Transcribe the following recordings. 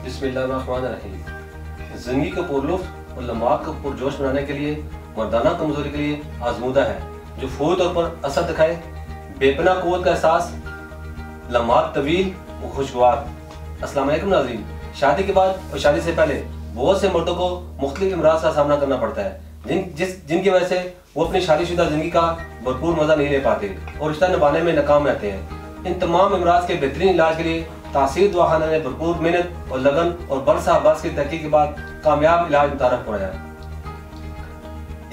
बिस्मिल्लाहिर्रहमानिर्रहीम। ज़िंदगी को पुरलुत्फ़ और लम्हात को पुरजोश बनाने के लिए मर्दाना कमज़ोरी के लिए आजमूदा है जो फौरी तौर पर असर दिखाए, बेपना क़ुव्वत का एहसास, लम्हात तवील व खुशगवार। अस्सलाम वालेकुम नाज़रीन। शादी के बाद और शादी से पहले बहुत से मर्दों को मुख्तलिफ अमराज़ का सामना करना पड़ता है जिनकी वजह से वो अपनी शादीशुदा ज़िंदगी का भरपूर मज़ा नहीं ले पाते और रिश्ता निभाने में नाकाम रहते हैं। इन तमाम अमराज़ के बेहतरीन इलाज के लिए तासीर दवाखाना ने भरपूर मेहनत और लगन और बरसा बरस की तहकीक के बाद कामयाब इलाज मुतारफ कराया।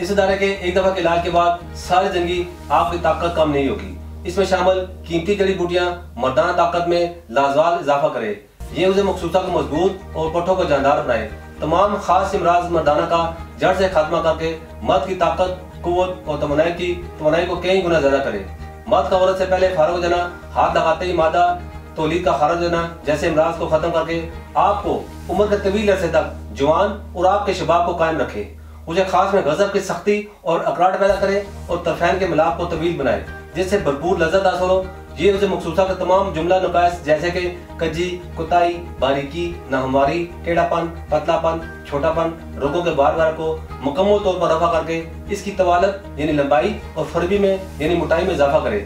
इस इदारे के एक दफ़ा के इलाज के बाद सारी जिंदगी आपकी ताकत कम नहीं होगी। इसमें शामिल कीमती जड़ी बूटियाँ मर्दाना ताकत में लाजवाब इजाफा करे। ये उसे मखसूसा को मजबूत और पट्ठों को जानदार बनाए। तमाम खास इमराज मर्दाना का जड़ से खात्मा करके मर्द की ताकत, कुव्वत और तमन्नाई को कई गुना ज्यादा करे। मर्द का औरत से पहले फारग हो जाना, हाथ लगाते ही मादा तौलीद का खारिज होना जैसे इमराज को खत्म करके आपको उम्र के तवील अरसे तक जवान और आपके शबाब को कायम रखे। उसे खास में गजब की सख्ती और अकड़ाहट पैदा करे और तरफैन के मिलाप को तवील बनाए जिससे भरपूर लज्जत हासिल हो। ये उसे मखसूसा के तमाम जुमला नुकाइस जैसे कि कजी, कुताई, बारीकी, नाहमारी, टेढ़ापन, पतलापन, छोटापन, रोगों के बार को मुकम्मल तौर पर रफा करके इसकी तवालत यानी लंबाई और फरबी में यानी मोटाई में इजाफा करे।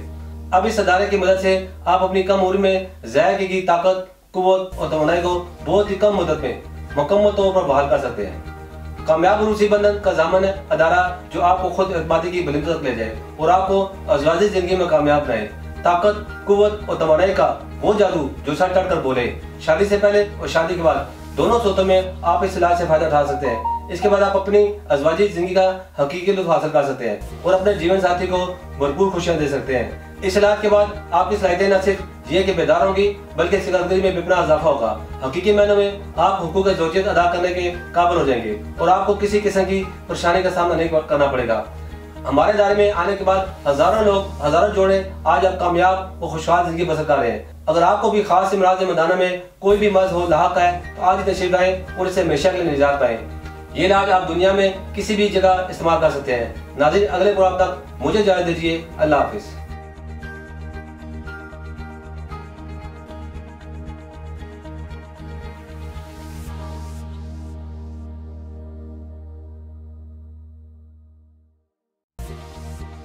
अब इस अदारे की मदद से आप अपनी कम उम्र में ज़ाया की ताकत, कुव्वत और तमन्नाई को बहुत ही कम मदद में मुकम्मल तौर पर बहाल कर सकते हैं। कामयाब रूसी बंधन का ज़ामन है अदारा जो आपको खुद एतमादी की बुलंदी तक ले जाए और आपको अज़वाजी जिंदगी में कामयाब बनाए। ताकत, कुव्वत और तमन्नाई का वो जादू जो सर चढ़ कर बोले। शादी से पहले और शादी के बाद दोनों सूरतों में आप इस इलाज से फायदा उठा सकते हैं। इसके बाद आप अपनी अज़वाजी जिंदगी का हकीकी लुत्फ़ हासिल कर सकते हैं और अपने जीवन साथी को भरपूर खुशियाँ दे सकते हैं। इस इलाज के बाद आपकी सलाहियतें न सिर्फ ये कि बेदार होंगी बल्कि सिकंदरी में बेपनाह इजाफा होगा। हकीकी मायनों में आप हुकूक ज़ौजियत अदा करने के काबिल हो जाएंगे और आपको किसी किस्म की परेशानी का सामना नहीं करना पड़ेगा। हमारे दायरे में आने के बाद हजारों लोग, हजारों जोड़े आज आप कामयाब और खुशहाल जिंदगी बसर कर रहे हैं। अगर आपको भी खास इमराज मर्दाना में कोई भी मर्ज हो लाक है तो आज ही तशरीफ लाएं और इससे हमेशा के लिए निजात पाएं। ये इलाज आप दुनिया में किसी भी जगह इस्तेमाल कर सकते हैं। नाज़रीन, अगले प्रोग्राम तक मुझे इजाज़त दीजिए। अल्लाह हाफिज़।